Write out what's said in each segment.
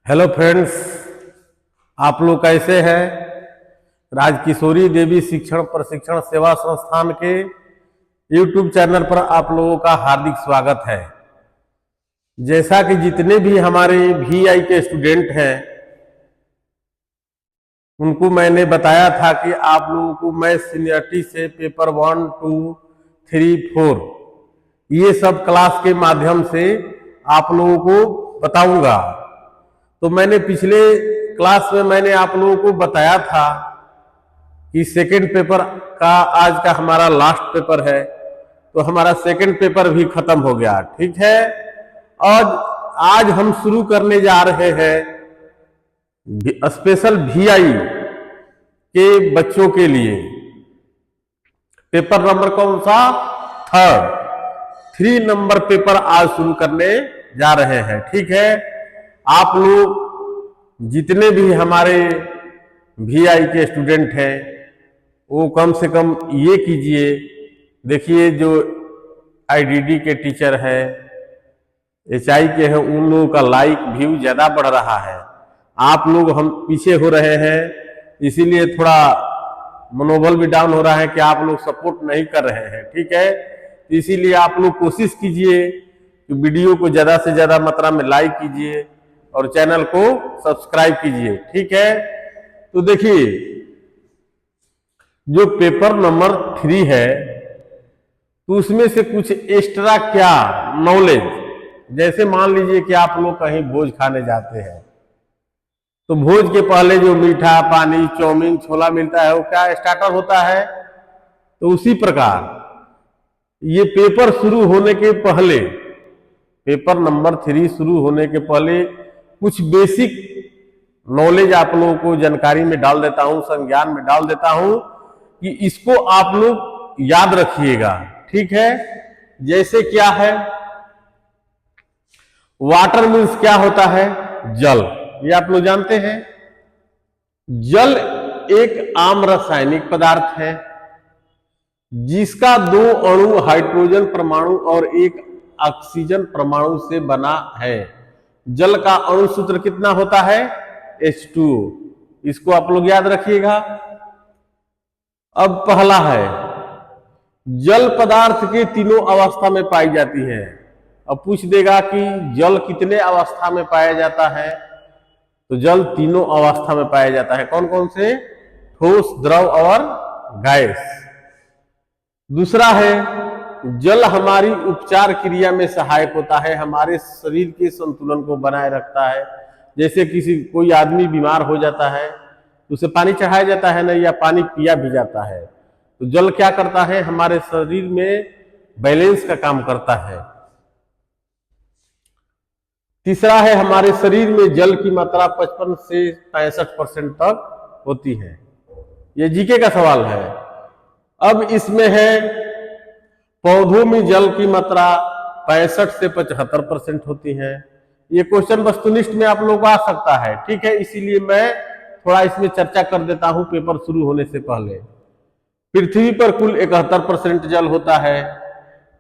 Hello friends, आप लोग कैसे हैं। राजकिशोरी देवी शिक्षण प्रशिक्षण सेवा संस्थान के यूट्यूब चैनल पर आप लोगों का हार्दिक स्वागत है। जैसा कि जितने भी हमारे VI के स्टूडेंट हैं उनको मैंने बताया था कि आप लोगों को मैं सीनियरिटी से पेपर 1, 2, 3, 4 ये सब क्लास के माध्यम से आप लोगों को बताऊंगा। तो मैंने पिछले क्लास में मैंने आप लोगों को बताया था कि सेकंड पेपर का आज का हमारा लास्ट पेपर है, तो हमारा सेकंड पेपर भी खत्म हो गया। ठीक है, और आज हम शुरू करने जा रहे हैं स्पेशल VI के बच्चों के लिए पेपर नंबर कौन सा, 3 नंबर पेपर आज शुरू करने जा रहे हैं। ठीक है, आप लोग जितने भी हमारे VI के स्टूडेंट हैं वो कम से कम ये कीजिए। देखिए, जो IDD के टीचर हैं, HI के हैं, उन लोगों का लाइक व्यू ज्यादा बढ़ रहा है। आप लोग हम पीछे हो रहे हैं, इसीलिए थोड़ा मनोबल भी डाउन हो रहा है कि आप लोग सपोर्ट नहीं कर रहे हैं। ठीक है, इसीलिए आप लोग कोशिश कीजिए कि वीडियो को ज्यादा से ज्यादा मात्रा में लाइक कीजिए और चैनल को सब्सक्राइब कीजिए। ठीक है, तो देखिए, जो पेपर नंबर 3 है तो उसमें से कुछ एक्स्ट्रा क्या नॉलेज, जैसे मान लीजिए कि आप लोग कहीं भोज खाने जाते हैं तो भोज के पहले जो मीठा पानी चाउमीन छोला मिलता है वो क्या स्टार्टर होता है। तो उसी प्रकार ये पेपर शुरू होने के पहले, पेपर नंबर 3 शुरू होने के पहले कुछ बेसिक नॉलेज आप लोगों को जानकारी में डाल देता हूं, संज्ञान में डाल देता हूं कि इसको आप लोग याद रखिएगा। ठीक है, जैसे क्या है, वाटर मीन्स क्या होता है, जल, ये आप लोग जानते हैं। जल एक आम रासायनिक पदार्थ है जिसका 2 अणु हाइड्रोजन परमाणु और 1 ऑक्सीजन परमाणु से बना है। जल का अणु सूत्र कितना होता है, H2O। इसको आप लोग याद रखिएगा। अब पहला है, जल पदार्थ के तीनों अवस्था में पाई जाती है। अब पूछ देगा कि जल कितने अवस्था में पाया जाता है, तो जल तीनों अवस्था में पाया जाता है। कौन कौन से, ठोस, द्रव और गैस। दूसरा है, जल हमारी उपचार क्रिया में सहायक होता है, हमारे शरीर के संतुलन को बनाए रखता है। जैसे कोई आदमी बीमार हो जाता है तो उसे पानी चढ़ाया जाता है ना, या पानी पिया भी जाता है। तो जल क्या करता है, हमारे शरीर में बैलेंस का काम करता है। तीसरा है, हमारे शरीर में जल की मात्रा 55 से 65% तक होती है। ये जीके का सवाल है। अब इसमें है, पौधों में जल की मात्रा 65 से 75% होती है। ये क्वेश्चन वस्तुनिष्ठ में आप लोगों को आ सकता है। ठीक है, इसीलिए मैं थोड़ा इसमें चर्चा कर देता हूं पेपर शुरू होने से पहले। पृथ्वी पर कुल 71% जल होता है।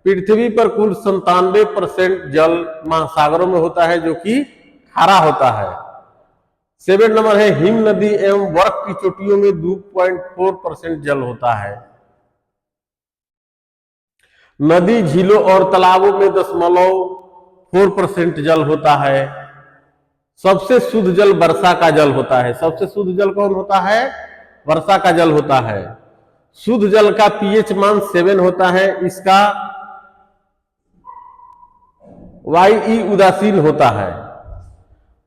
पृथ्वी पर कुल 97% जल महासागरों में होता है जो कि खारा होता है। 7 नंबर है, हिम नदी एवं बर्फ की चोटियों में 2.4% जल होता है। नदी, झीलों और तालाबों में 0.4% जल होता है। सबसे शुद्ध जल वर्षा का जल होता है। सबसे शुद्ध जल कौन होता है, वर्षा का जल होता है। शुद्ध जल का pH मान 7 होता है। इसका YE उदासीन होता है।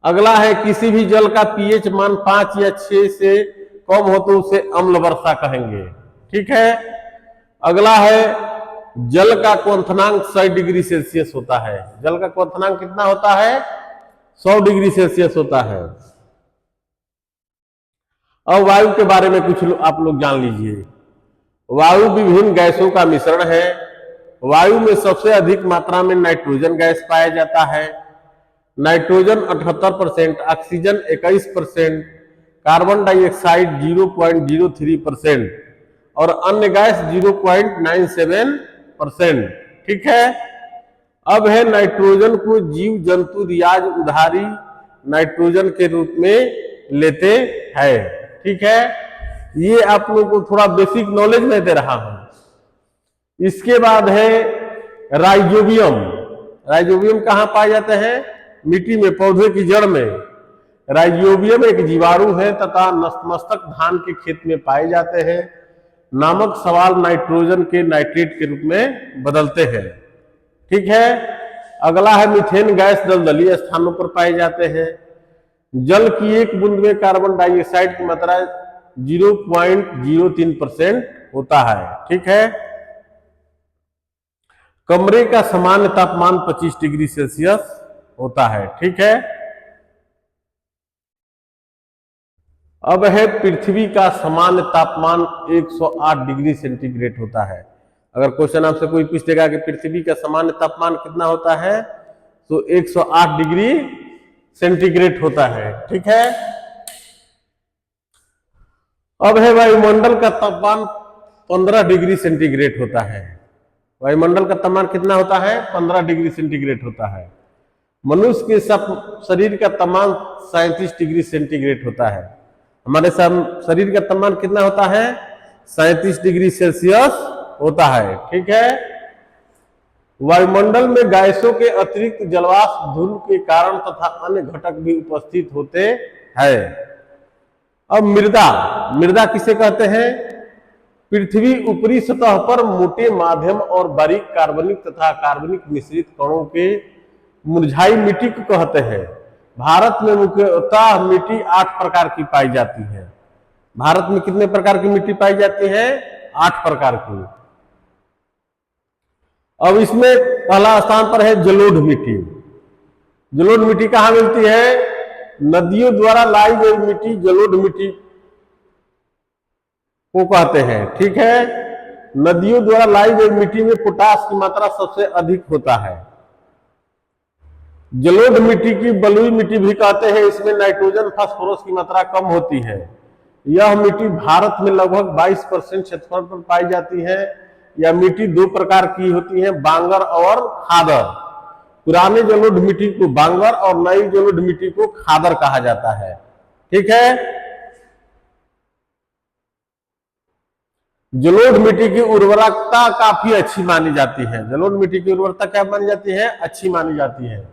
अगला है, किसी भी जल का pH मान 5 या 6 से कम हो तो उसे अम्ल वर्षा कहेंगे। ठीक है, अगला है, जल का क्वथनांक 100 डिग्री सेल्सियस होता है। जल का क्वथनांक कितना होता है, 100 डिग्री सेल्सियस होता है। अब वायु के बारे में कुछ आप लोग जान लीजिए। वायु विभिन्न गैसों का मिश्रण है। वायु में सबसे अधिक मात्रा में नाइट्रोजन गैस पाया जाता है। नाइट्रोजन 78%, ऑक्सीजन 21%, कार्बन डाइऑक्साइड 0.03% और अन्य गैस 0.97%। ठीक है, अब है, नाइट्रोजन को जीव जंतु, रियाज, उधारी नाइट्रोजन के रूप में लेते हैं। ठीक है, ये आप लोगों को थोड़ा बेसिक नॉलेज में दे रहा हूं। इसके बाद है राइजोबियम। राइजोबियम कहां पाए जाते हैं? मिट्टी में, पौधे की जड़ में। राइजोबियम एक जीवाणु है तथा नतमस्तक धान के खेत में पाए जाते हैं। नामक सवाल नाइट्रोजन के नाइट्रेट के रूप में बदलते हैं। ठीक है, अगला है मीथेन गैस दलदली स्थानों पर पाए जाते हैं। जल की एक बूंद में कार्बन डाइऑक्साइड की मात्रा 0.03% होता है। ठीक है, कमरे का सामान्य तापमान 25 डिग्री सेल्सियस होता है। ठीक है, अब है पृथ्वी का सामान्य तापमान 108 डिग्री सेंटीग्रेड होता है। अगर क्वेश्चन आपसे कोई पूछ देगा कि पृथ्वी का सामान्य तापमान कितना होता है, तो 108 डिग्री सेंटीग्रेड होता है। ठीक है, अब है वायुमंडल का तापमान 15 डिग्री सेंटीग्रेड होता है। वायुमंडल का तापमान कितना होता है? 15 डिग्री सेंटीग्रेड होता है। मनुष्य के शरीर का तापमान 37 डिग्री सेंटीग्रेड होता है। हमारे शरीर का तापमान कितना होता है? 37 डिग्री सेल्सियस होता है। ठीक है, वायुमंडल में गैसों के अतिरिक्त जलवाष्प धूल के कारण तथा अन्य घटक भी उपस्थित होते हैं। अब मृदा। मृदा किसे कहते हैं? पृथ्वी ऊपरी सतह पर मोटे, माध्यम और बारीक कार्बनिक तथा कार्बनिक मिश्रित कणों के मुरझाई मिट्टी को कहते हैं। भारत में मुख्यतः मिट्टी 8 प्रकार की पाई जाती है। भारत में कितने प्रकार की मिट्टी पाई जाती है? 8 प्रकार की। अब इसमें पहला स्थान पर है जलोढ़ मिट्टी। जलोढ़ मिट्टी कहां मिलती है? नदियों द्वारा लाई गई मिट्टी जलोढ़ मिट्टी को कहते हैं। ठीक है, नदियों द्वारा लाई गई मिट्टी में पोटास की मात्रा सबसे अधिक होता है। जलोढ़ मिट्टी की बलुई मिट्टी भी कहते हैं। इसमें नाइट्रोजन, फास्फोरस की मात्रा कम होती है। यह मिट्टी भारत में लगभग 22% क्षेत्रफल पर पाई जाती है। यह मिट्टी 2 प्रकार की होती है, बांगर और खादर। पुराने जलोढ़ मिट्टी को बांगर और नई जलोढ़ मिट्टी को खादर कहा जाता है। ठीक है, जलोढ़ मिट्टी की उर्वरकता काफी अच्छी मानी जाती है। जलोढ़ मिट्टी की उर्वरकता क्या मानी जाती है? अच्छी मानी जाती है।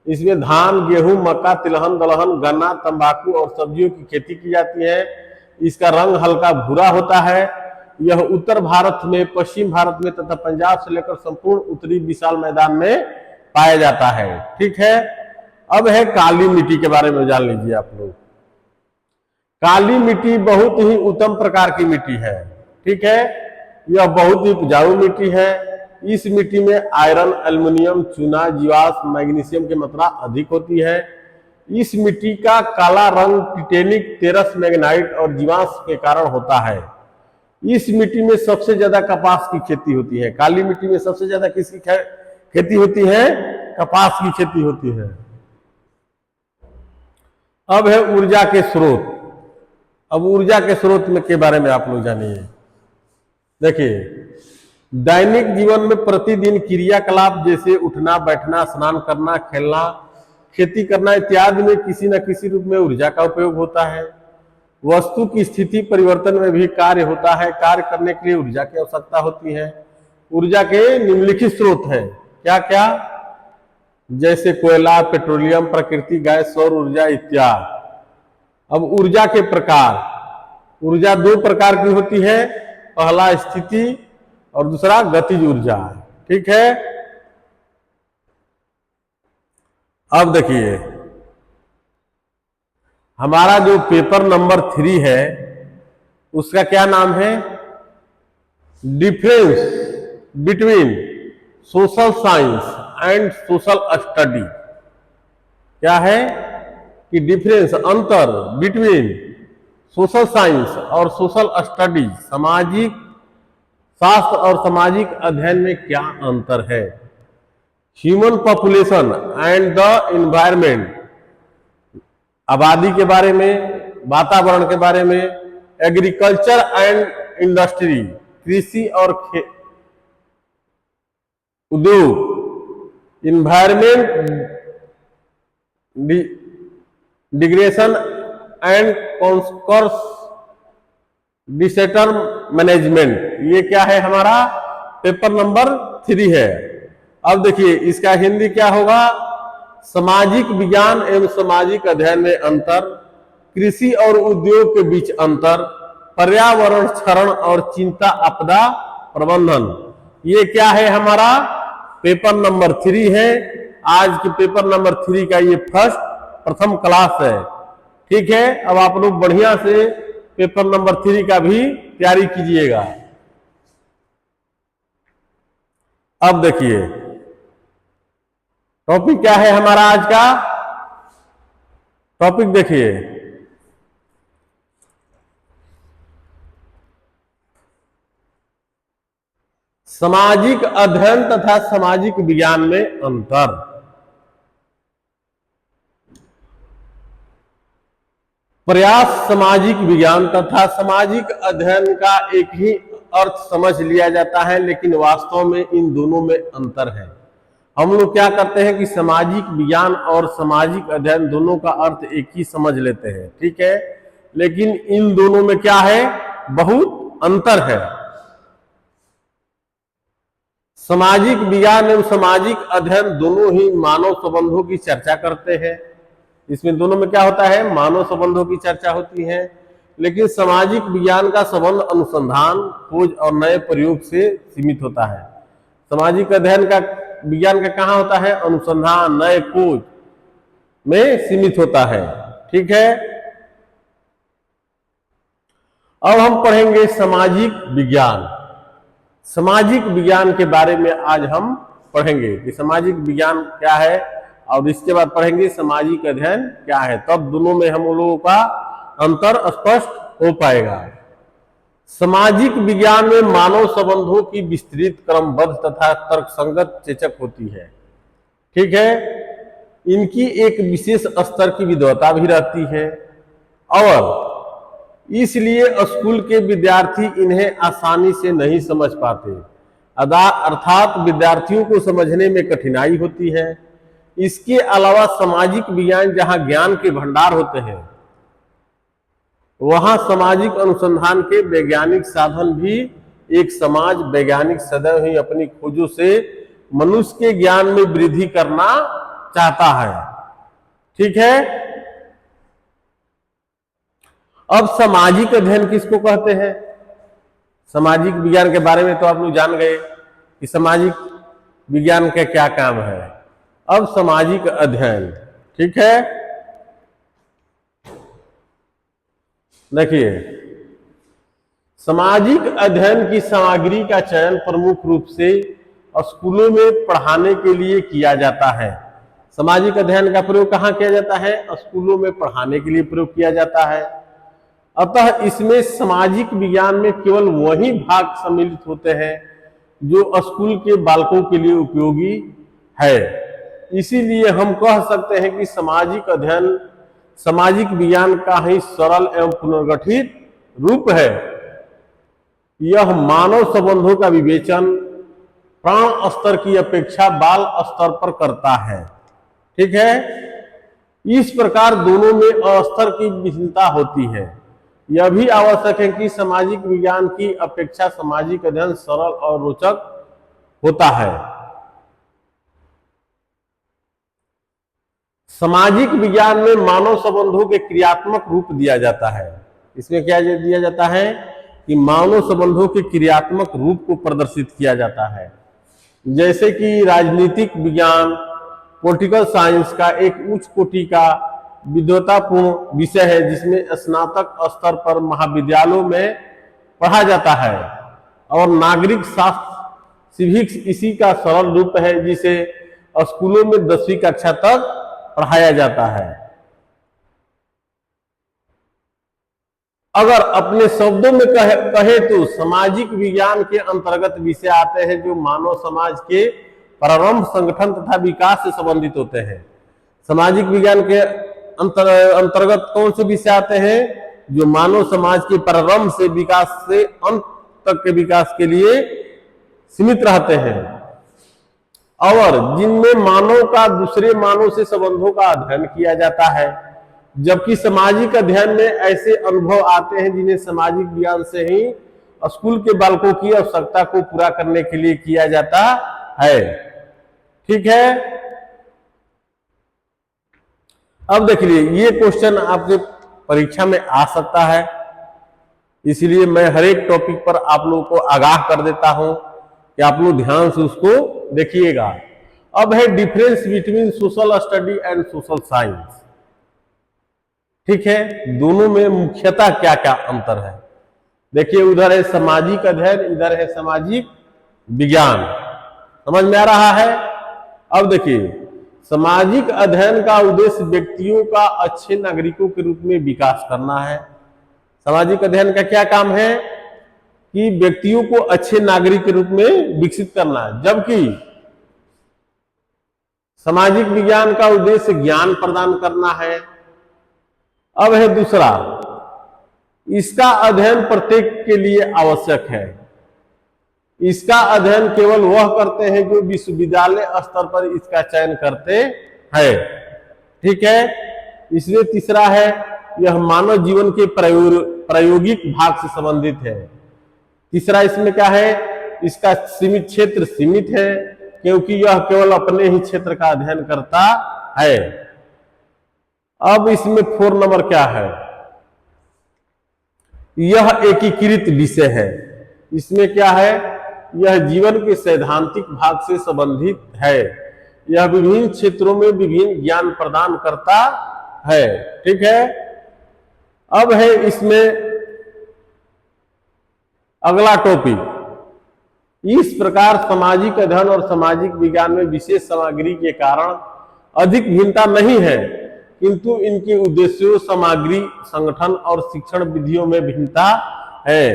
इसमें धान, गेहूं, मक्का, तिलहन, दलहन, गन्ना, तंबाकू और सब्जियों की खेती की जाती है। इसका रंग हल्का भूरा होता है। यह उत्तर भारत में, पश्चिम भारत में तथा पंजाब से लेकर संपूर्ण उत्तरी विशाल मैदान में पाया जाता है। ठीक है, अब है काली मिट्टी के बारे में जान लीजिए आप लोग। काली मिट्टी बहुत ही उत्तम प्रकार की मिट्टी है। ठीक है, यह बहुत ही उपजाऊ मिट्टी है। इस मिट्टी में आयरन, एल्युमिनियम, चूना, जीवाश्म, मैग्नीशियम की मात्रा अधिक होती है। इस मिट्टी का काला रंग टिटेनिक, तेरस, मैग्नाइट और जीवाश्म के कारण होता है। इस मिट्टी में सबसे ज्यादा कपास की खेती होती है। काली मिट्टी में सबसे ज्यादा किसकी खेती होती है? कपास की खेती होती है। अब है ऊर्जा के स्रोत। अब ऊर्जा के स्रोत में के बारे में आप लोग जानिए। देखिए, दैनिक जीवन में प्रतिदिन क्रियाकलाप जैसे उठना, बैठना, स्नान करना, खेलना, खेती करना इत्यादि में किसी न किसी रूप में ऊर्जा का उपयोग होता है। वस्तु की स्थिति परिवर्तन में भी कार्य होता है। कार्य करने के लिए ऊर्जा की आवश्यकता होती है। ऊर्जा के निम्नलिखित स्रोत हैं। क्या क्या? जैसे कोयला, पेट्रोलियम, प्राकृतिक गैस, सौर ऊर्जा इत्यादि। अब ऊर्जा के प्रकार। ऊर्जा 2 प्रकार की होती है, पहला स्थिति और दूसरा गतिज ऊर्जा। ठीक है, अब देखिए हमारा जो पेपर नंबर 3 है उसका क्या नाम है? Difference between social science and social study. क्या है कि डिफरेंस, अंतर, बिटवीन सोशल साइंस और सोशल स्टडी, सामाजिक शास्त्र और सामाजिक अध्ययन में क्या अंतर है। Human population and the environment, आबादी के बारे में, वातावरण के बारे में। एग्रीकल्चर एंड इंडस्ट्री, कृषि और उद्योग। Environment degradation and concerns disaster management, ये क्या है हमारा पेपर नंबर 3 है। अब देखिए इसका हिंदी क्या होगा, सामाजिक विज्ञान एवं सामाजिक अध्ययन में अंतर, कृषि और उद्योग के बीच अंतर, पर्यावरण क्षरण और चिंता आपदा प्रबंधन, ये क्या है हमारा पेपर नंबर 3 है। आज के पेपर नंबर 3 का ये प्रथम क्लास है। ठीक है, अब आप लोग बढ़िया से पेपर नंबर 3 का भी तैयारी कीजिएगा। अब देखिए टॉपिक क्या है हमारा आज का टॉपिक, देखिए सामाजिक अध्ययन तथा सामाजिक विज्ञान में अंतर। प्रयास सामाजिक विज्ञान तथा सामाजिक अध्ययन का एक ही अर्थ समझ लिया जाता है, लेकिन वास्तव में इन दोनों में अंतर है। हम लोग क्या करते हैं कि सामाजिक विज्ञान और सामाजिक अध्ययन दोनों का अर्थ एक ही समझ लेते हैं, ठीक है, लेकिन इन दोनों में क्या है, बहुत अंतर है। सामाजिक विज्ञान एवं सामाजिक अध्ययन दोनों ही मानव संबंधों की चर्चा करते हैं। इसमें दोनों में क्या होता है, मानव संबंधों की चर्चा होती है, लेकिन सामाजिक विज्ञान का संबंध अनुसंधान, खोज और नए प्रयोग से सीमित होता है। सामाजिक अध्ययन का विज्ञान का कहाँ होता है, अनुसंधान, नए खोज में सीमित होता है। ठीक है, अब हम पढ़ेंगे सामाजिक विज्ञान। सामाजिक विज्ञान के बारे में आज हम पढ़ेंगे कि सामाजिक विज्ञान क्या है, और इसके बाद पढ़ेंगे सामाजिक अध्ययन क्या है, तब दोनों में हम लोगों का अंतर स्पष्ट हो पाएगा। सामाजिक विज्ञान में मानव संबंधों की विस्तृत, क्रमबद्ध तथा तर्कसंगत चेचक होती है। ठीक है, इनकी एक विशेष स्तर की विद्वता भी रहती है और इसलिए स्कूल के विद्यार्थी इन्हें आसानी से नहीं समझ पाते, अर्थात विद्यार्थियों को समझने में कठिनाई होती है। इसके अलावा सामाजिक विज्ञान जहां ज्ञान के भंडार होते हैं, वहां सामाजिक अनुसंधान के वैज्ञानिक साधन भी एक समाज वैज्ञानिक सदैव ही अपनी खोजों से मनुष्य के ज्ञान में वृद्धि करना चाहता है। ठीक है, अब सामाजिक अध्ययन किसको कहते हैं? सामाजिक विज्ञान के बारे में तो आप लोग जान गए कि सामाजिक विज्ञान का क्या काम है। अब सामाजिक अध्ययन, ठीक है, देखिए सामाजिक अध्ययन की सामग्री का चयन प्रमुख रूप से स्कूलों में पढ़ाने के लिए किया जाता है। सामाजिक अध्ययन का प्रयोग कहाँ किया जाता है? स्कूलों में पढ़ाने के लिए प्रयोग किया जाता है। अतः इसमें सामाजिक विज्ञान में केवल वही भाग सम्मिलित होते हैं जो स्कूल के बालकों के लिए उपयोगी है। इसीलिए हम कह सकते हैं कि सामाजिक अध्ययन सामाजिक विज्ञान का ही सरल एवं पुनर्गठित रूप है। यह मानव संबंधों का विवेचन प्राण स्तर की अपेक्षा बाल स्तर पर करता है। ठीक है, इस प्रकार दोनों में अस्तर की भिन्नता होती है। यह भी आवश्यक है कि सामाजिक विज्ञान की अपेक्षा सामाजिक अध्ययन सरल और रोचक होता है। सामाजिक विज्ञान में मानव संबंधों के क्रियात्मक रूप दिया जाता है। इसमें क्या दिया जाता है कि मानव संबंधों के क्रियात्मक रूप को प्रदर्शित किया जाता है। जैसे कि राजनीतिक विज्ञान, पॉलिटिकल साइंस का एक उच्च कोटि का विद्वतापूर्ण विषय है, जिसमें स्नातक स्तर पर महाविद्यालयों में पढ़ा जाता है, और नागरिक शास्त्र सिविक्स इसी का सरल रूप है, जिसे स्कूलों में 10वीं कक्षा तक पढ़ाया जाता है। अगर अपने शब्दों में कहे तो सामाजिक विज्ञान के अंतर्गत विषय आते हैं जो मानव समाज के प्रारंभ, संगठन तथा विकास से संबंधित होते हैं। सामाजिक विज्ञान के अंतर्गत कौन से विषय आते हैं? जो मानव समाज के प्रारंभ से विकास से अंत तक के विकास के लिए सीमित रहते हैं, और जिनमें मानव का दूसरे मानव से संबंधों का अध्ययन किया जाता है। जबकि सामाजिक अध्ययन में ऐसे अनुभव आते हैं जिन्हें सामाजिक विज्ञान से ही स्कूल के बालकों की आवश्यकता को पूरा करने के लिए किया जाता है। ठीक है, अब देखिए ये क्वेश्चन आपके परीक्षा में आ सकता है, इसलिए मैं हर एक टॉपिक पर आप लोगों को आगाह कर देता हूं कि आप लोग ध्यान से उसको देखिएगा। अब है difference between social study and social science. ठीक है, दोनों में मुख्यतः क्या क्या अंतर है। देखिए उधर है सामाजिक अध्ययन, इधर है सामाजिक विज्ञान। समझ में आ रहा है। अब देखिए सामाजिक अध्ययन का उद्देश्य व्यक्तियों का अच्छे नागरिकों के रूप में विकास करना है। सामाजिक अध्ययन का क्या काम है कि व्यक्तियों को अच्छे नागरिक के रूप में विकसित करना है, जबकि सामाजिक विज्ञान का उद्देश्य ज्ञान प्रदान करना है। अब है दूसरा, इसका अध्ययन प्रत्येक के लिए आवश्यक है। इसका अध्ययन केवल वह करते हैं जो विश्वविद्यालय स्तर पर इसका चयन करते हैं। ठीक है, इसलिए तीसरा है यह मानव जीवन के प्रायोगिक भाग से संबंधित है। तीसरा इसमें क्या है, इसका सीमित क्षेत्र सीमित है क्योंकि यह केवल अपने ही क्षेत्र का अध्ययन करता है। अब इसमें 4 नंबर क्या है, यह एकीकृत विषय है। इसमें क्या है, यह जीवन के सैद्धांतिक भाग से संबंधित है। यह विभिन्न क्षेत्रों में विभिन्न ज्ञान प्रदान करता है। ठीक है, अब है इसमें अगला टॉपिक, इस प्रकार सामाजिक अध्ययन और सामाजिक विज्ञान में विशेष सामग्री के कारण अधिक भिन्नता नहीं है, किंतु इनके उद्देश्यों, सामग्री, संगठन और शिक्षण विधियों में भिन्नता है।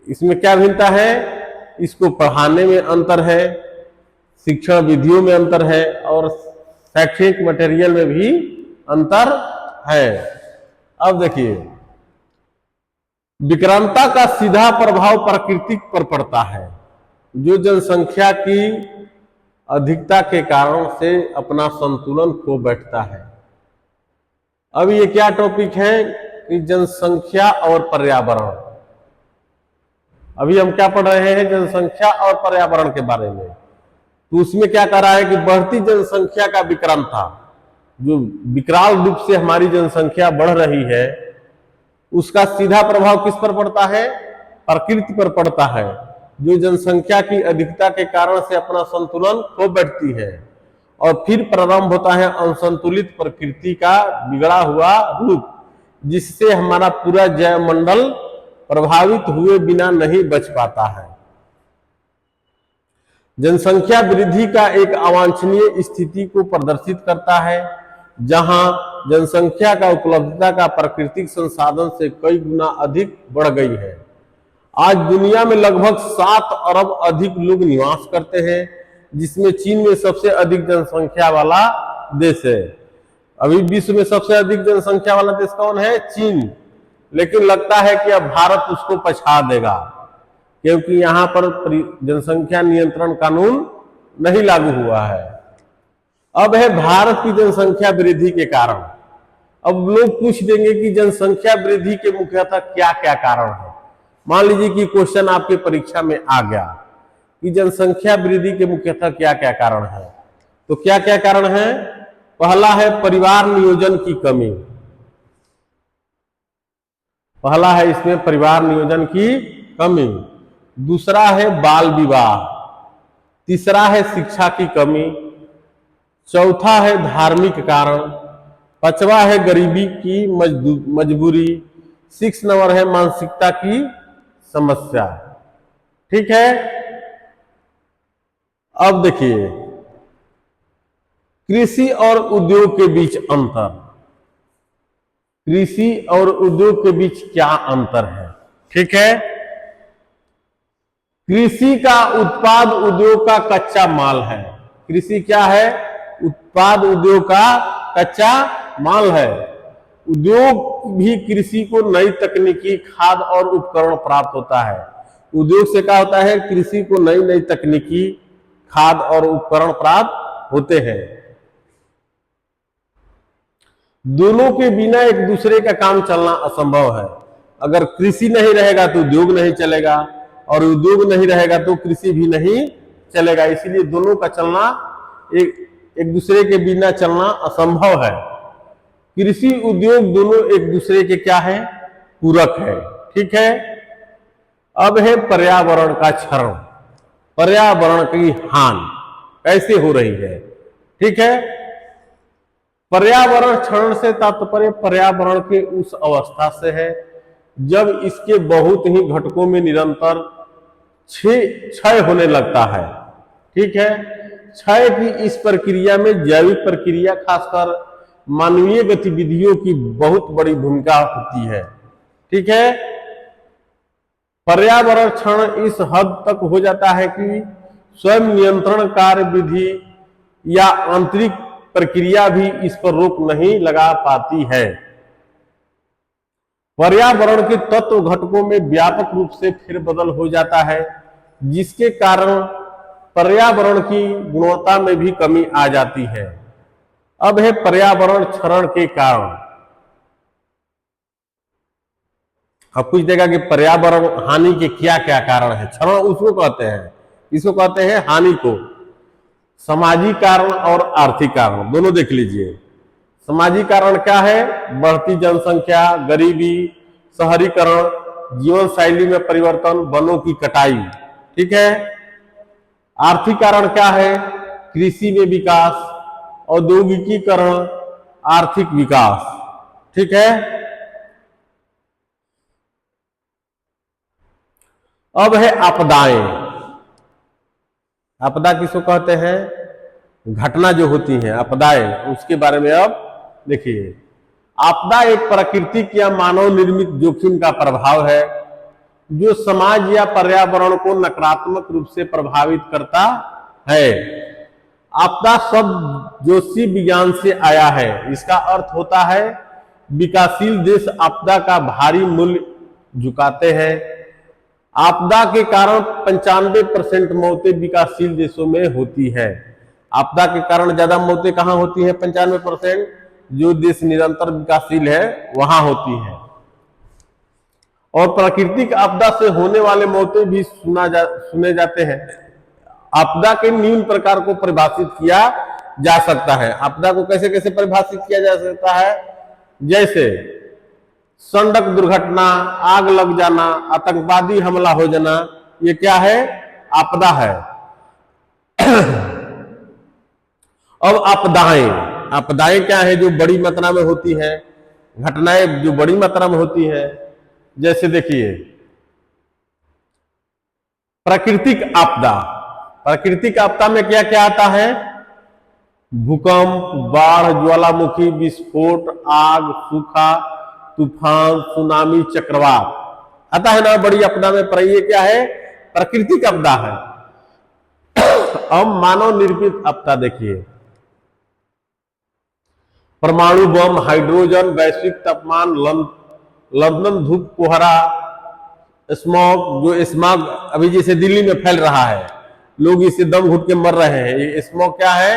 इसमें क्या भिन्नता है, इसको पढ़ाने में अंतर है, शिक्षण विधियों में अंतर है और शैक्षणिक मटेरियल में भी अंतर है। अब देखिए विकरालता का सीधा प्रभाव प्रकृति पर पड़ता है, जो जनसंख्या की अधिकता के कारण से अपना संतुलन खो बैठता है। अब ये क्या टॉपिक है कि जनसंख्या और पर्यावरण। अभी हम क्या पढ़ रहे हैं, जनसंख्या और पर्यावरण के बारे में। तो उसमें क्या कह रहा है कि बढ़ती जनसंख्या का विकरालता, जो विकराल रूप से हमारी जनसंख्या बढ़ रही है, उसका सीधा प्रभाव किस पर पड़ता है, प्रकृति पर पड़ता है, जो जनसंख्या की अधिकता के कारण से अपना संतुलन खो बैठती है और फिर प्रारंभ होता है असंतुलित प्रकृति का बिगड़ा हुआ रूप, जिससे हमारा पूरा जैवमंडल प्रभावित हुए बिना नहीं बच पाता है। जनसंख्या वृद्धि का एक अवांछनीय स्थिति को प्रदर्शित करता है, जहां जनसंख्या का उपलब्धता का प्राकृतिक संसाधन से कई गुना अधिक बढ़ गई है। आज दुनिया में लगभग 7 अरब अधिक लोग निवास करते हैं, जिसमें चीन में सबसे अधिक जनसंख्या वाला देश है। अभी विश्व में सबसे अधिक जनसंख्या वाला देश कौन है, चीन। लेकिन लगता है कि अब भारत उसको पछा देगा, क्योंकि यहां पर जनसंख्या नियंत्रण कानून नहीं लागू हुआ है। अब है भारत की जनसंख्या वृद्धि के कारण। अब लोग पूछ देंगे कि जनसंख्या वृद्धि के मुख्यतः क्या क्या कारण है। मान लीजिए कि क्वेश्चन आपके परीक्षा में आ गया कि जनसंख्या वृद्धि के मुख्यतः क्या क्या कारण है, तो क्या क्या कारण है। पहला है परिवार नियोजन की कमी। पहला है इसमें परिवार नियोजन की कमी। दूसरा है बाल विवाह। तीसरा है शिक्षा की कमी। चौथा है धार्मिक कारण। पांचवा है गरीबी की मजबूरी। 6 नंबर है मानसिकता की समस्या। ठीक है, अब देखिए कृषि और उद्योग के बीच अंतर। कृषि और उद्योग के बीच क्या अंतर है। ठीक है, कृषि का उत्पाद उद्योग का कच्चा माल है। कृषि क्या है, उत्पाद उद्योग का कच्चा माल है। उद्योग भी कृषि को नई तकनीकी, खाद और उपकरण प्राप्त होता है। उद्योग से क्या होता है, कृषि को नई नई तकनीकी, खाद और उपकरण प्राप्त होते हैं। दोनों के बिना एक दूसरे का काम चलना असंभव है। अगर कृषि नहीं रहेगा तो उद्योग नहीं चलेगा, और उद्योग नहीं रहेगा तो कृषि भी नहीं चलेगा। इसीलिए दोनों का चलना एक दूसरे के बिना चलना असंभव है। कृषि उद्योग दोनों एक दूसरे के क्या है, पूरक है। ठीक है। अब है पर्यावरण का क्षरण, पर्यावरण की हानि कैसे हो रही है। ठीक है। पर्यावरण क्षरण से तात्पर्य पर्यावरण के उस अवस्था से है जब इसके बहुत ही घटकों में निरंतर क्षय होने लगता है। ठीक है। क्षय की इस प्रक्रिया में जैविक प्रक्रिया, खासकर मानवीय गतिविधियों की बहुत बड़ी भूमिका होती है। ठीक है। पर्यावरण क्षरण इस हद तक हो जाता है कि स्वयं नियंत्रण कार्य विधि या आंतरिक प्रक्रिया भी इस पर रोक नहीं लगा पाती है। पर्यावरण के तत्व घटकों में व्यापक रूप से फेरबदल हो जाता है, जिसके कारण पर्यावरण की गुणवत्ता में भी कमी आ जाती है। अब है पर्यावरण क्षरण के कारण। अब पूछ देगा कि पर्यावरण हानि के क्या क्या कारण है। क्षरण उसको कहते हैं, इसको कहते हैं हानि को। सामाजिक कारण और आर्थिक कारण दोनों देख लीजिए। सामाजिक कारण क्या है, बढ़ती जनसंख्या, गरीबी, शहरीकरण, जीवन शैली में परिवर्तन, वनों की कटाई। ठीक है। आर्थिक कारण क्या है, कृषि में विकास, औद्योगिकीकरण, आर्थिक विकास। ठीक है। अब है आपदाएं। आपदा किसको कहते हैं, घटना जो होती है आपदाएं, उसके बारे में अब देखिए। आपदा एक प्राकृतिक या मानव निर्मित जोखिम का प्रभाव है जो समाज या पर्यावरण को नकारात्मक रूप से प्रभावित करता है। आपदा शब्द जोशी विज्ञान से आया है। इसका अर्थ होता है विकासशील देश आपदा का भारी मूल्य झुकाते हैं। आपदा के कारण 95% मौतें विकासशील देशों में होती है। आपदा के कारण ज्यादा मौतें कहां होती है, 95%, जो देश निरंतर विकासशील है वहां होती है। और प्राकृतिक आपदा से होने वाले मौतें भी सुने जाते हैं। आपदा के निम्न प्रकार को परिभाषित किया जा सकता है। आपदा को कैसे कैसे परिभाषित किया जा सकता है, जैसे सड़क दुर्घटना, आग लग जाना, आतंकवादी हमला हो जाना, ये क्या है, आपदा है। अब आपदाएं, आपदाएं क्या है, जो बड़ी मात्रा में होती है, घटनाएं जो बड़ी मात्रा में होती है। जैसे देखिए प्राकृतिक आपदा। प्राकृतिक आपदा में क्या क्या आता है, भूकंप, बाढ़, ज्वालामुखी, विस्फोट, आग, सूखा, तूफान, सुनामी, चक्रवात आता है ना बड़ी आपदा में। पर ये क्या है, प्राकृतिक आपदा है। अब मानव निर्मित आपदा देखिए, परमाणु बम, हाइड्रोजन, वैश्विक तापमान, लंदन धूप, कोहरा, स्मॉग, जो स्मॉग अभी जैसे दिल्ली में फैल रहा है, लोग इससे दम घुट के मर रहे हैं। ये स्मॉग क्या है,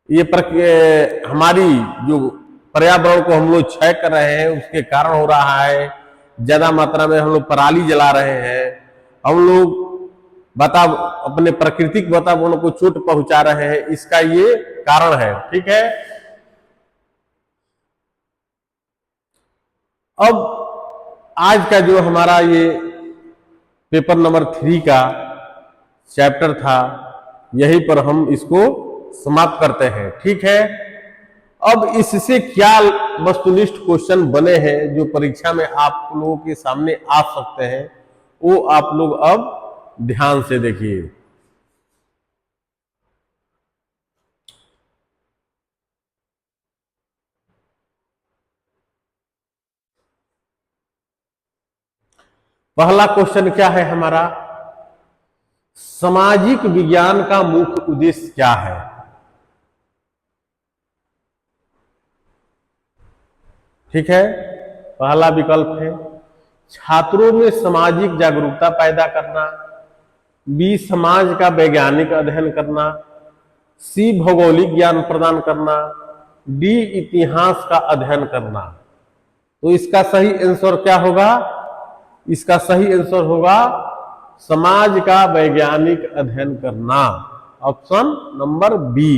ये हमारी जो पर्यावरण को हम लोग क्षय कर रहे हैं उसके कारण हो रहा है। ज्यादा मात्रा में हम लोग पराली जला रहे हैं, हम लोग अपने प्राकृतिक वातावरण को चोट पहुंचा रहे हैं, इसका ये कारण है। ठीक है। अब आज का जो हमारा ये पेपर नंबर 3 का चैप्टर था, यहीं पर हम इसको समाप्त करते हैं। ठीक है। अब इससे क्या वस्तुनिष्ठ क्वेश्चन बने हैं जो परीक्षा में आप लोगों के सामने आ सकते हैं, वो आप लोग अब ध्यान से देखिए। पहला क्वेश्चन क्या है हमारा, सामाजिक विज्ञान का मुख्य उद्देश्य क्या है। ठीक है। पहला विकल्प है छात्रों में सामाजिक जागरूकता पैदा करना, बी समाज का वैज्ञानिक अध्ययन करना, सी भौगोलिक ज्ञान प्रदान करना, डी इतिहास का अध्ययन करना। तो इसका सही आंसर क्या होगा? इसका सही आंसर होगा समाज का वैज्ञानिक अध्ययन करना, ऑप्शन नंबर बी।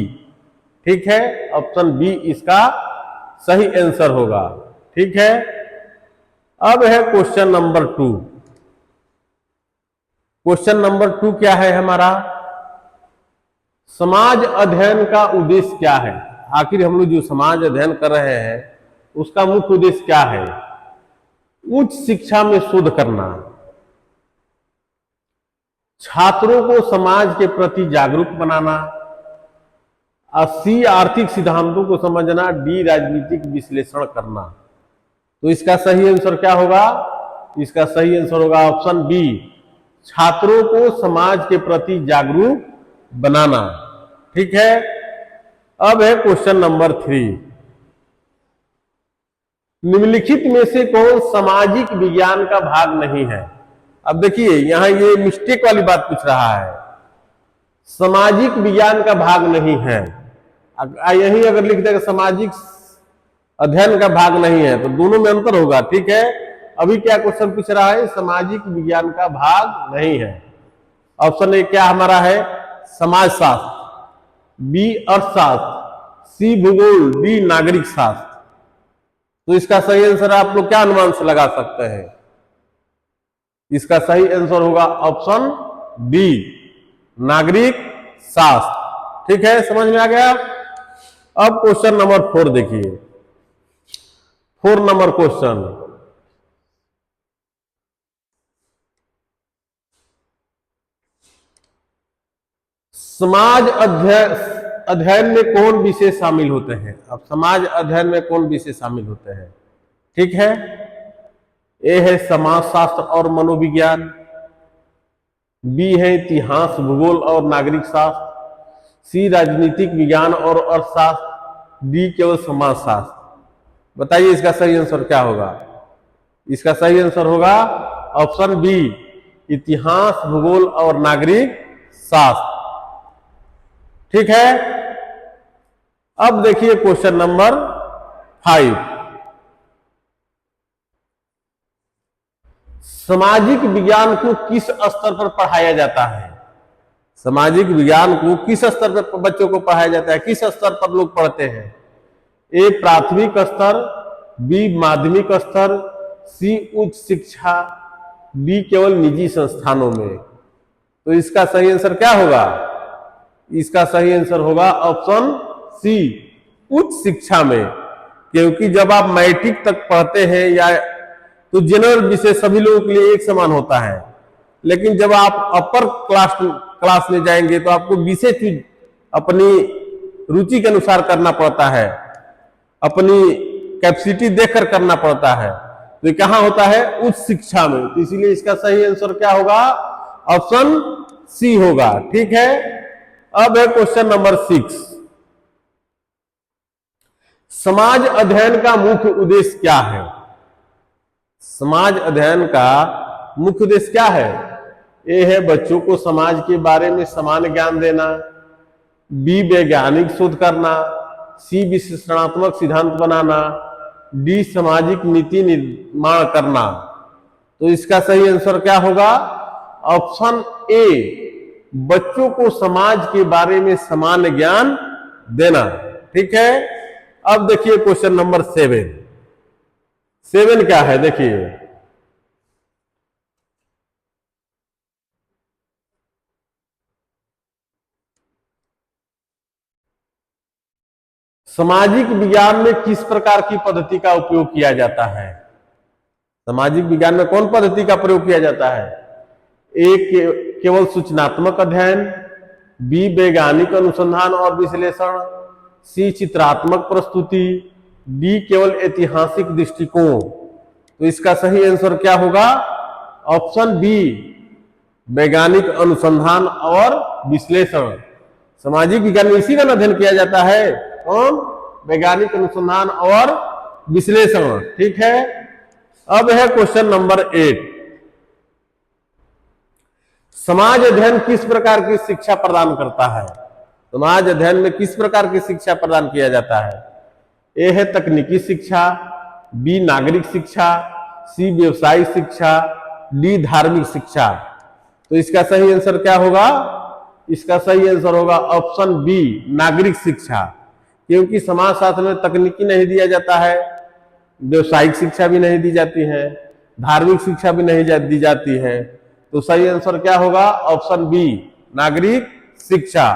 ठीक है, ऑप्शन बी इसका सही आंसर होगा। ठीक है, अब है क्वेश्चन नंबर 2। क्वेश्चन नंबर 2 क्या है हमारा? समाज अध्ययन का उद्देश्य क्या है? आखिर हम लोग जो समाज अध्ययन कर रहे हैं उसका मुख्य उद्देश्य क्या है? उच्च शिक्षा में शोध करना, छात्रों को समाज के प्रति जागरूक बनाना, सी आर्थिक सिद्धांतों को समझना, डी राजनीतिक विश्लेषण करना। तो इसका सही आंसर क्या होगा? इसका सही आंसर होगा ऑप्शन बी, छात्रों को समाज के प्रति जागरूक बनाना। ठीक है, अब है क्वेश्चन नंबर 3। निम्नलिखित में से कौन सामाजिक विज्ञान का भाग नहीं है? अब देखिए यहां ये मिस्टेक वाली बात पूछ रहा है, सामाजिक विज्ञान का भाग नहीं है। यही अगर लिख देगा सामाजिक अध्ययन का भाग नहीं है तो दोनों में अंतर होगा। ठीक है, अभी क्या क्वेश्चन पूछ रहा है? सामाजिक विज्ञान का भाग नहीं है। ऑप्शन ए क्या हमारा है? समाजशास्त्र, बी अर्थशास्त्र, सी भूगोल, डी नागरिक शास्त्र। तो इसका सही आंसर आप लोग क्या अनुमान से लगा सकते हैं? इसका सही आंसर होगा ऑप्शन बी, नागरिक शास्त्र। ठीक है, समझ में आ गया? अब क्वेश्चन नंबर 4 देखिए। 4 नंबर क्वेश्चन, समाज अध्ययन में कौन विषय शामिल होते हैं? अब समाज अध्ययन में कौन विषय शामिल होते हैं? ठीक है, ए है समाजशास्त्र और मनोविज्ञान, बी है इतिहास, भूगोल और नागरिक शास्त्र, सी राजनीतिक विज्ञान और अर्थशास्त्र, डी केवल समाजशास्त्र। बताइए इसका सही आंसर क्या होगा? इसका सही आंसर होगा ऑप्शन बी, इतिहास, भूगोल और नागरिक शास्त्र। ठीक है, अब देखिए क्वेश्चन नंबर 5। सामाजिक विज्ञान को किस स्तर पर पढ़ाया जाता है? सामाजिक विज्ञान को किस स्तर पर बच्चों को पढ़ाया जाता है? किस स्तर पर लोग पढ़ते हैं? ए प्राथमिक स्तर, बी माध्यमिक स्तर, सी उच्च शिक्षा, डी केवल निजी संस्थानों में। तो इसका सही आंसर क्या होगा? इसका सही आंसर होगा ऑप्शन सी, उच्च शिक्षा में। क्योंकि जब आप मैट्रिक तक पढ़ते हैं या तो जनरल विषय सभी लोगों के लिए एक समान होता है, लेकिन जब आप अपर क्लास में जाएंगे तो आपको विषय चूज अपनी रुचि के अनुसार करना पड़ता है, अपनी कैपेसिटी देखकर करना पड़ता है। तो ये कहां होता है? उच्च शिक्षा में। तो इसीलिए इसका सही आंसर क्या होगा? ऑप्शन सी होगा। ठीक है, अब है क्वेश्चन नंबर 6। समाज अध्ययन का मुख्य उद्देश्य क्या है? समाज अध्ययन का मुख्य उद्देश्य क्या है? ए है बच्चों को समाज के बारे में समान ज्ञान देना, बी वैज्ञानिक शोध करना, सी विश्लेषणात्मक सिद्धांत बनाना, डी सामाजिक नीति निर्माण करना। तो इसका सही आंसर क्या होगा? ऑप्शन ए, बच्चों को समाज के बारे में समान ज्ञान देना। ठीक है, अब देखिए क्वेश्चन नंबर 7। 7 क्या है? देखिए, सामाजिक विज्ञान में किस प्रकार की पद्धति का उपयोग किया जाता है? सामाजिक विज्ञान में कौन पद्धति का प्रयोग किया जाता है? ए केवल सूचनात्मक अध्ययन, बी वैज्ञानिक अनुसंधान और विश्लेषण, सी चित्रात्मक प्रस्तुति, डी केवल ऐतिहासिक दृष्टिकोण। तो इसका सही आंसर क्या होगा? ऑप्शन बी, वैज्ञानिक अनुसंधान और विश्लेषण। सामाजिक विज्ञान में इसी का अध्ययन किया जाता है, कौन? वैज्ञानिक अनुसंधान और विश्लेषण। ठीक है, अब है क्वेश्चन नंबर 8। समाज अध्ययन किस प्रकार की शिक्षा प्रदान करता है? समाज अध्ययन में किस प्रकार की शिक्षा प्रदान किया जाता है? ए है तकनीकी शिक्षा, बी नागरिक शिक्षा, सी व्यवसायिक शिक्षा, डी धार्मिक शिक्षा। तो इसका सही आंसर क्या होगा? इसका सही आंसर होगा ऑप्शन बी नागरिक शिक्षा, क्योंकि समाजशास्त्र में तकनीकी नहीं दिया जाता है, व्यवसायिक शिक्षा भी नहीं दी जाती है, धार्मिक शिक्षा भी नहीं दी जाती है। तो सही आंसर क्या होगा? ऑप्शन बी नागरिक शिक्षा।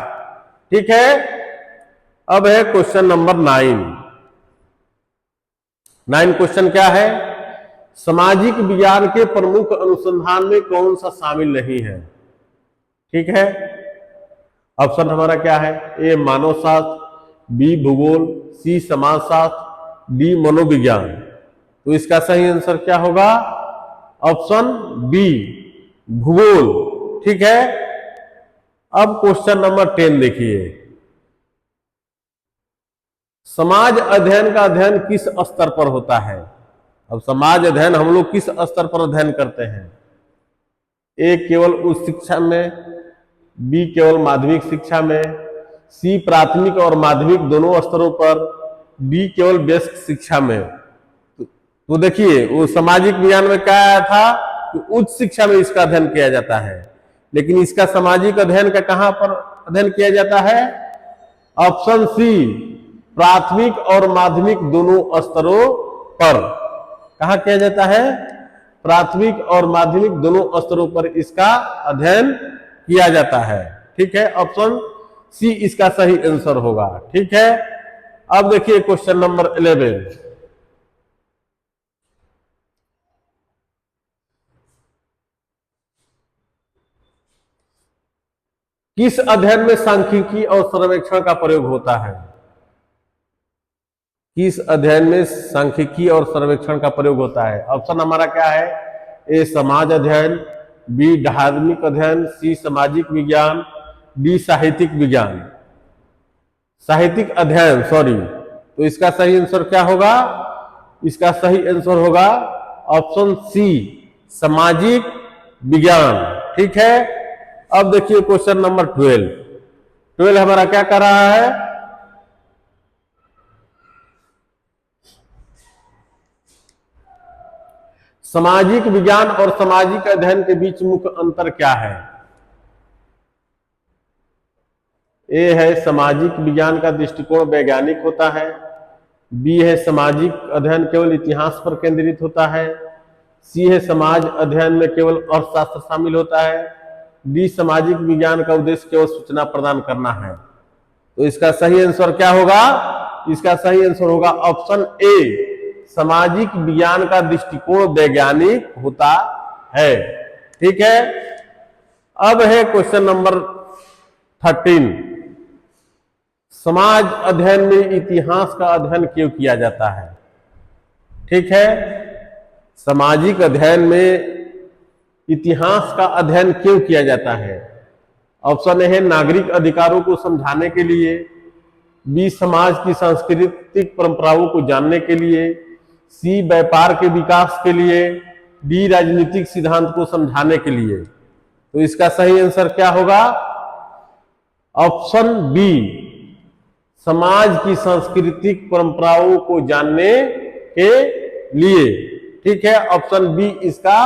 ठीक है, अब है क्वेश्चन नंबर 9 क्वेश्चन क्या है? सामाजिक विज्ञान के प्रमुख अनुसंधान में कौन सा शामिल नहीं है? ठीक है, ऑप्शन हमारा क्या है? ए मानव शास्त्र, बी भूगोल, सी समाजशास्त्र, डी मनोविज्ञान। तो इसका सही आंसर क्या होगा? ऑप्शन बी भूगोल। ठीक है, अब क्वेश्चन नंबर 10 देखिए। समाज अध्ययन का अध्ययन किस स्तर पर होता है? अब समाज अध्ययन हम लोग किस स्तर पर अध्ययन करते हैं? ए केवल उच्च शिक्षा में, बी केवल माध्यमिक शिक्षा में, सी प्राथमिक और माध्यमिक दोनों स्तरों पर, डी केवल बेसिक शिक्षा में। तो देखिए वो सामाजिक विज्ञान में क्या आया था कि उच्च शिक्षा में इसका अध्ययन किया जाता है, लेकिन इसका सामाजिक अध्ययन का कहां पर अध्ययन किया जाता है? ऑप्शन सी प्राथमिक और माध्यमिक दोनों स्तरों पर। कहां किया जाता है? प्राथमिक और माध्यमिक दोनों स्तरों पर इसका अध्ययन किया जाता है। ठीक है, ऑप्शन सी इसका सही आंसर होगा। ठीक है, अब देखिए क्वेश्चन नंबर 11। किस अध्ययन में सांख्यिकी और सर्वेक्षण का प्रयोग होता है? किस अध्ययन में सांख्यिकी और सर्वेक्षण का प्रयोग होता है? ऑप्शन हमारा क्या है? ए समाज अध्ययन, बी धार्मिक अध्ययन, सी सामाजिक विज्ञान, डी साहित्यिक विज्ञान। साहित्यिक अध्ययन, सॉरी। तो इसका सही आंसर क्या होगा? इसका सही आंसर होगा ऑप्शन सी सामाजिक विज्ञान। ठीक है, अब देखिए क्वेश्चन नंबर 12 हमारा क्या कर रहा है? सामाजिक विज्ञान और सामाजिक अध्ययन के बीच मुख्य अंतर क्या है? ए है सामाजिक विज्ञान का दृष्टिकोण वैज्ञानिक होता है, बी है सामाजिक अध्ययन केवल इतिहास पर केंद्रित होता है, सी है समाज अध्ययन में केवल अर्थशास्त्र शामिल होता है, डी सामाजिक विज्ञान का उद्देश्य केवल सूचना प्रदान करना है। तो इसका सही आंसर क्या होगा? इसका सही आंसर होगा ऑप्शन ए सामाजिक विज्ञान का दृष्टिकोण वैज्ञानिक होता है। ठीक है, अब है क्वेश्चन नंबर 13। समाज अध्ययन में इतिहास का अध्ययन क्यों किया जाता है? ठीक है, सामाजिक अध्ययन में इतिहास का अध्ययन क्यों किया जाता है? ऑप्शन ए है नागरिक अधिकारों को समझाने के लिए, बी समाज की सांस्कृतिक परंपराओं को जानने के लिए, सी व्यापार के विकास के लिए, डी राजनीतिक सिद्धांत को समझाने के लिए। तो इसका सही आंसर क्या होगा? ऑप्शन बी समाज की सांस्कृतिक परंपराओं को जानने के लिए। ठीक है, ऑप्शन बी इसका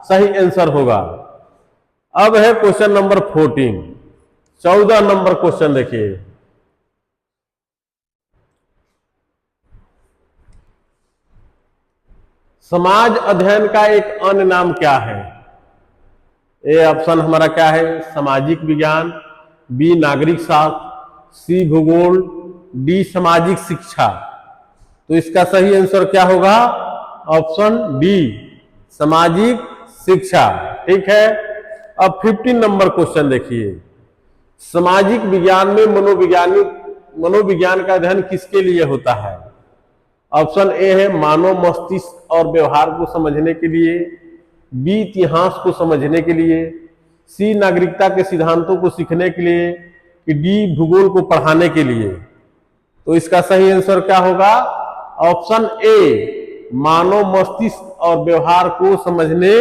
सही आंसर होगा। अब है क्वेश्चन नंबर 14 नंबर क्वेश्चन देखिए। समाज अध्ययन का एक अन्य नाम क्या है? ए ऑप्शन हमारा क्या है? सामाजिक विज्ञान, बी नागरिक शास्त्र, सी भूगोल, डी सामाजिक शिक्षा। तो इसका सही आंसर क्या होगा? ऑप्शन डी सामाजिक शिक्षा। ठीक है, अब 15 नंबर क्वेश्चन देखिए। सामाजिक विज्ञान में मनोविज्ञान का अध्ययन किसके लिए होता है? ऑप्शन ए है मानव मस्तिष्क और व्यवहार को समझने के लिए, बी इतिहास को समझने के लिए, सी नागरिकता के सिद्धांतों को सीखने के लिए, कि डी भूगोल को पढ़ाने के लिए। तो इसका सही आंसर क्या होगा? ऑप्शन ए मानव मस्तिष्क और व्यवहार को समझने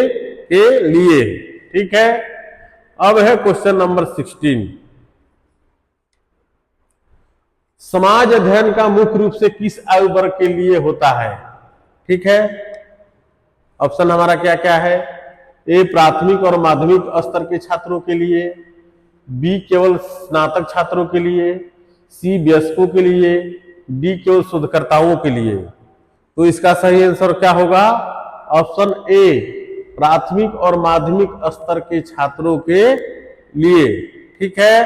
के लिए। ठीक है, अब है क्वेश्चन नंबर 16। समाज अध्ययन का मुख्य रूप से किस आयु वर्ग के लिए होता है? ठीक है, ऑप्शन हमारा क्या क्या है? ए प्राथमिक और माध्यमिक स्तर के छात्रों के लिए, बी केवल स्नातक छात्रों के लिए, सी वयस्कों के लिए, डी केवल शोधकर्ताओं के लिए। तो इसका सही आंसर क्या होगा? ऑप्शन ए प्राथमिक और माध्यमिक स्तर के छात्रों के लिए। ठीक है,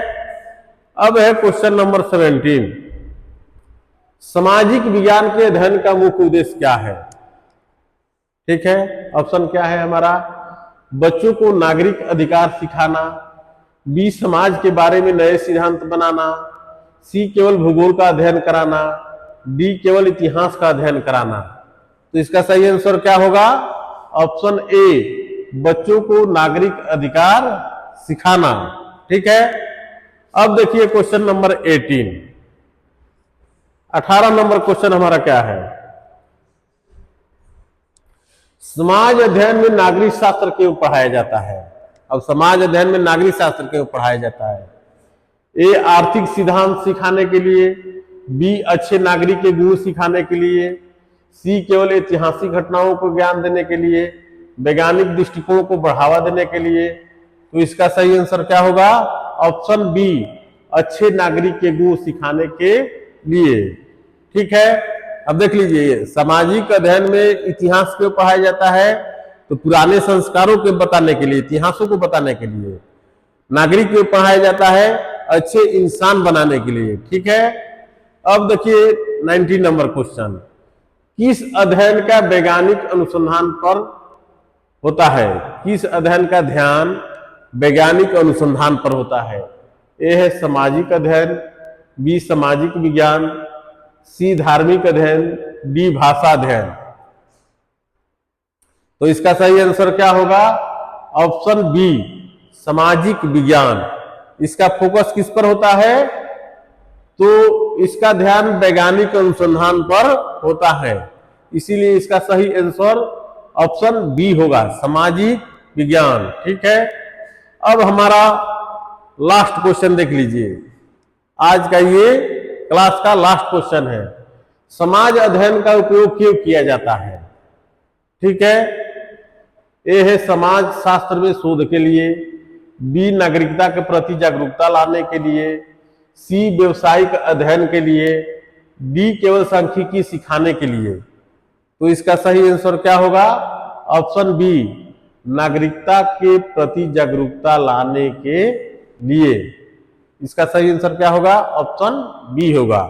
अब है क्वेश्चन नंबर 17। सामाजिक विज्ञान के अध्ययन का मुख्य उद्देश्य क्या है? ठीक है, ऑप्शन क्या है हमारा? बच्चों को नागरिक अधिकार सिखाना, बी समाज के बारे में नए सिद्धांत बनाना, सी केवल भूगोल का अध्ययन कराना, डी केवल इतिहास का अध्ययन कराना। तो इसका सही आंसर क्या होगा? ऑप्शन ए बच्चों को नागरिक अधिकार सिखाना। ठीक है, अब देखिए क्वेश्चन नंबर 18 नंबर क्वेश्चन हमारा क्या है? समाज अध्ययन में नागरिक शास्त्र क्यों पढ़ाया जाता है? अब समाज अध्ययन में नागरिक शास्त्र क्यों पढ़ाया जाता है? ए आर्थिक सिद्धांत सिखाने के लिए, बी अच्छे नागरिक के गुण सिखाने के लिए, सी केवल ऐतिहासिक घटनाओं को ज्ञान देने के लिए, वैज्ञानिक दृष्टिकोण को बढ़ावा देने के लिए। तो इसका सही आंसर क्या होगा? ऑप्शन बी अच्छे नागरिक के गुण सिखाने के लिए। ठीक है, अब देख लीजिए सामाजिक अध्ययन में इतिहास क्यों पढ़ाया जाता है? तो पुराने संस्कारों के बताने के लिए, इतिहासों को बताने के लिए। नागरिक क्यों पढ़ाया जाता है? अच्छे इंसान बनाने के लिए। ठीक है, अब देखिए 19 नंबर क्वेश्चन। किस अध्ययन का वैज्ञानिक अनुसंधान पर होता है? किस अध्ययन का ध्यान वैज्ञानिक अनुसंधान पर होता है? ए है सामाजिक अध्ययन, बी सामाजिक विज्ञान, सी धार्मिक अध्ययन, डी भाषा अध्ययन। तो इसका सही आंसर क्या होगा? ऑप्शन बी सामाजिक विज्ञान। इसका फोकस किस पर होता है? तो इसका ध्यान वैज्ञानिक अनुसंधान पर होता है, इसीलिए इसका सही आंसर ऑप्शन बी होगा सामाजिक विज्ञान। ठीक है, अब हमारा लास्ट क्वेश्चन देख लीजिए, आज का ये क्लास का लास्ट क्वेश्चन है। समाज अध्ययन का उपयोग क्यों किया जाता है? ठीक है, ए है समाज शास्त्र में शोध के लिए, बी नागरिकता के प्रति जागरूकता लाने के लिए, सी व्यवसायिक अध्ययन के लिए, डी केवल सांख्यिकी सिखाने के लिए। तो इसका सही आंसर क्या होगा? ऑप्शन बी नागरिकता के प्रति जागरूकता लाने के लिए। इसका सही आंसर क्या होगा? ऑप्शन बी होगा।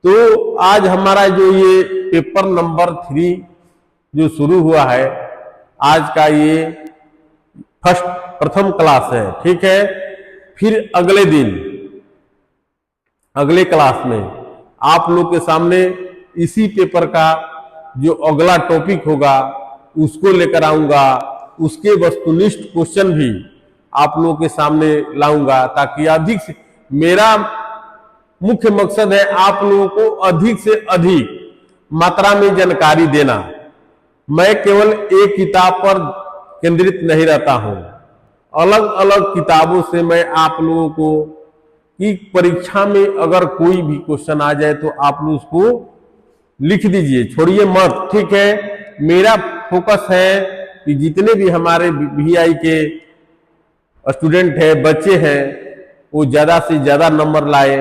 तो आज हमारा जो ये पेपर नंबर 3 जो शुरू हुआ है, आज का ये प्रथम क्लास है। ठीक है, फिर अगले दिन अगले क्लास में आप लोग के सामने इसी पेपर का जो अगला टॉपिक होगा उसको लेकर आऊंगा, उसके वस्तुनिष्ठ क्वेश्चन भी आप लोगों के सामने लाऊंगा, ताकि अधिक से, मेरा मुख्य मकसद है आप लोगों को अधिक से अधिक मात्रा में जानकारी देना। मैं केवल एक किताब पर केंद्रित नहीं रहता हूं, अलग अलग किताबों से मैं आप लोगों को कि परीक्षा में अगर कोई भी क्वेश्चन आ जाए तो आप लोग उसको लिख दीजिए, छोड़िए मत। ठीक है, मेरा फोकस है कि जितने भी हमारे VI के स्टूडेंट है, बच्चे हैं, वो ज्यादा से ज्यादा नंबर लाए।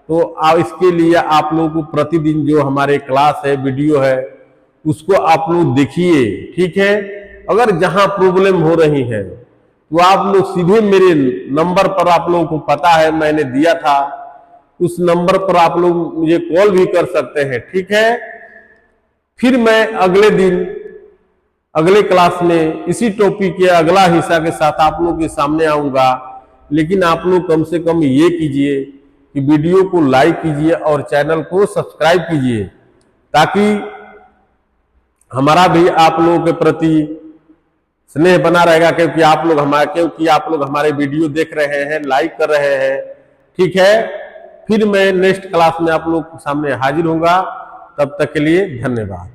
तो इसके लिए आप लोगों को प्रतिदिन जो हमारे क्लास है, वीडियो है, उसको आप लोग देखिए। ठीक है, अगर जहां प्रॉब्लम हो रही है तो आप लोग सीधे मेरे नंबर पर, आप लोगों को पता है मैंने दिया था, उस नंबर पर आप लोग मुझे कॉल भी कर सकते हैं। ठीक है, फिर मैं अगले दिन अगले क्लास में इसी टॉपिक के अगला हिस्सा के साथ आप लोगों के सामने आऊंगा। लेकिन आप लोग कम से कम ये कीजिए कि वीडियो को लाइक कीजिए और चैनल को सब्सक्राइब कीजिए, ताकि हमारा भी आप लोगों के प्रति स्नेह बना रहेगा, क्योंकि आप लोग हमारे वीडियो देख रहे हैं, लाइक कर रहे हैं। ठीक है, फिर मैं नेक्स्ट क्लास में आप लोग के सामने हाजिर होऊंगा। तब तक के लिए धन्यवाद।